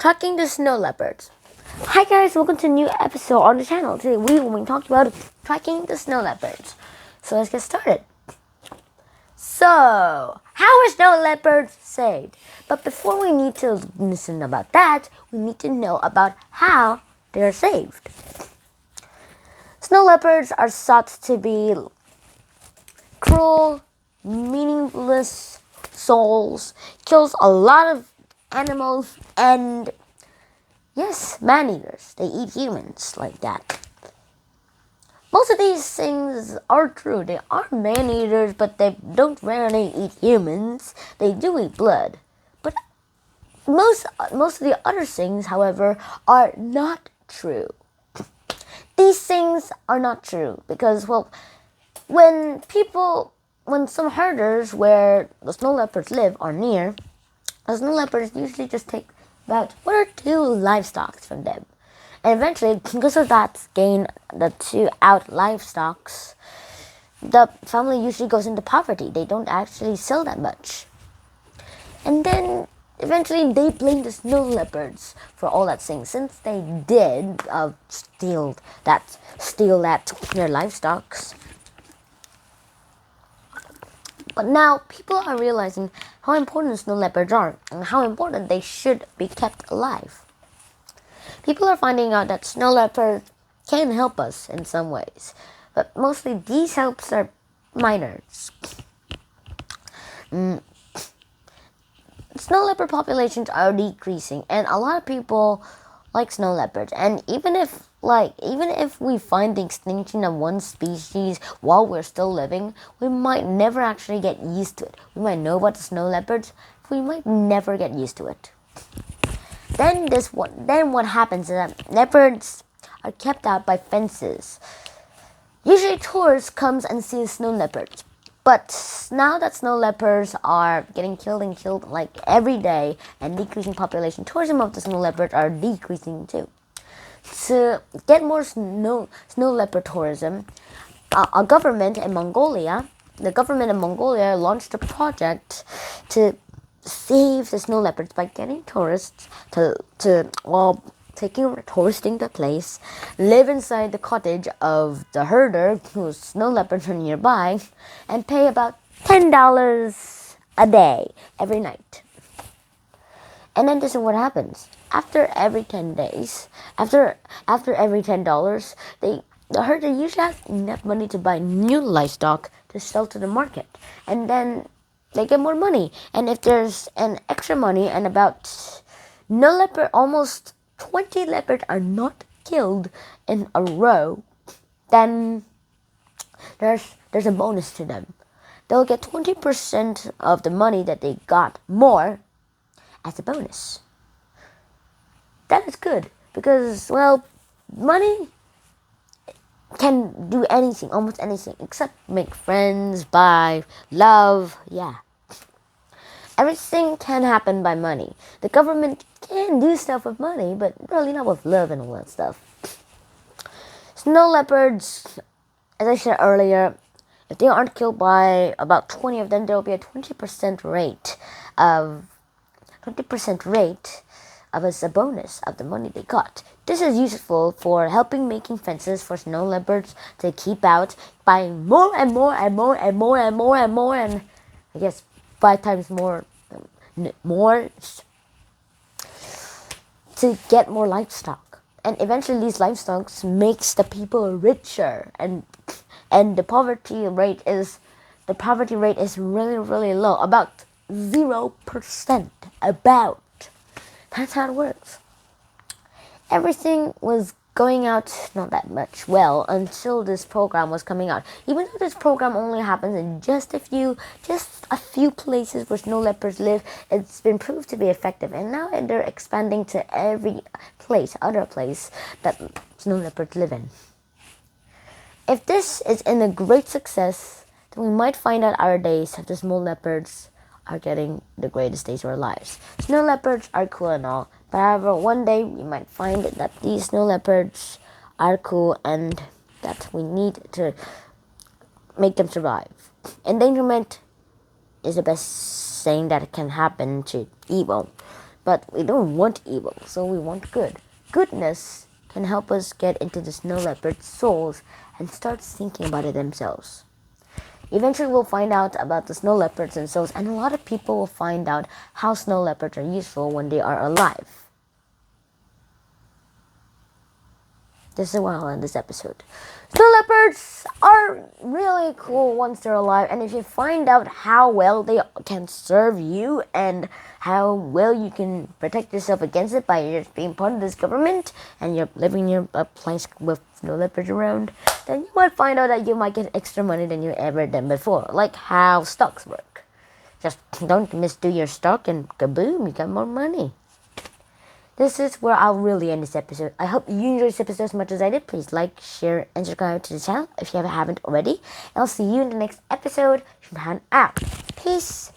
Tracking the snow leopards. Hi guys, welcome to a new episode on the channel. Today we will be talking about tracking the snow leopards. So let's get started. So, how are snow leopards saved? But before we need to listen about that, we need to know about how they are saved. Snow leopards are thought to be cruel, meaningless souls, kills a lot of animals, and yes, man-eaters. They eat humans like that. Most of these things are true. They are man-eaters, but they don't rarely eat humans. They do eat blood. But most of the other things, however, are not true. These things are not true because, well, when some herders where the snow leopards live are near, the snow leopards usually just take about 1 or 2 livestock from them. And eventually, because of that gain, the 2 out livestock, the family usually goes into poverty. They don't actually sell that much. And then eventually they blame the snow leopards for all that thing, since they did steal their livestock. But now people are realizing how important snow leopards are and how important they should be kept alive. People are finding out that snow leopards can help us in some ways, but mostly these helps are minor. Snow leopard populations are decreasing, and a lot of people like snow leopards. And even if we find the extinction of one species while we're still living, we might never actually get used to it. We might know about the snow leopards, but we might never get used to it. Then what happens is that leopards are kept out by fences. Usually tourists come and see snow leopards. But now that snow leopards are getting killed like every day and decreasing population, tourism of the snow leopards are decreasing too. To get more snow leopard tourism, the government in Mongolia launched a project to save the snow leopards by getting tourists touristing the place, live inside the cottage of the herder whose snow leopards are nearby, and pay about $10 a day every night. And then this is what happens. After every 10 days, after every $10, the herder usually has enough money to buy new livestock to sell to the market, and then they get more money. And if there's an extra money and almost 20 leopards are not killed in a row, then there's a bonus to them. They'll get 20% of the money that they got more as a bonus. That is good because, well, money can do anything, almost anything, except make friends, buy, love, yeah. Everything can happen by money. The government can do stuff with money, but really not with love and all that stuff. Snow leopards, as I said earlier, if they aren't killed by about 20 of them, there will be a 20% rate as a bonus of the money they got. This is useful for helping making fences for snow leopards to keep out, buying more and more and more and more and more and more, and I guess 5 times more to get more livestock. And eventually these livestock makes the people richer, and the poverty rate is really, really low, about 0%. That's how it works. Everything was going out not that much well until this program was coming out. Even though this program only happens in just a few places where snow leopards live, it's been proved to be effective. And now they're expanding to every other place that snow leopards live in. If this is a great success, then we might find out our days that the snow leopards are getting the greatest days of our lives. Snow leopards are cool and all, but however, one day we might find that these snow leopards are cool and that we need to make them survive. Endangerment is the best thing that can happen to evil. But we don't want evil, so we want good. Goodness can help us get into the snow leopard's souls and start thinking about it themselves. Eventually, we'll find out about the snow leopards and souls, and a lot of people will find out how snow leopards are useful when they are alive. This is where I'll end this episode. Snow leopards are really cool once they're alive, and if you find out how well they can serve you and how well you can protect yourself against it by just being part of this government and you're living in a place with snow leopards around, then you might find out that you might get extra money than you ever done before, like how stocks work. Just don't misdo your stock and kaboom, you got more money. This is where I'll really end this episode. I hope you enjoyed this episode as much as I did. Please like, share, and subscribe to the channel if you haven't already. And I'll see you in the next episode. From out. Peace.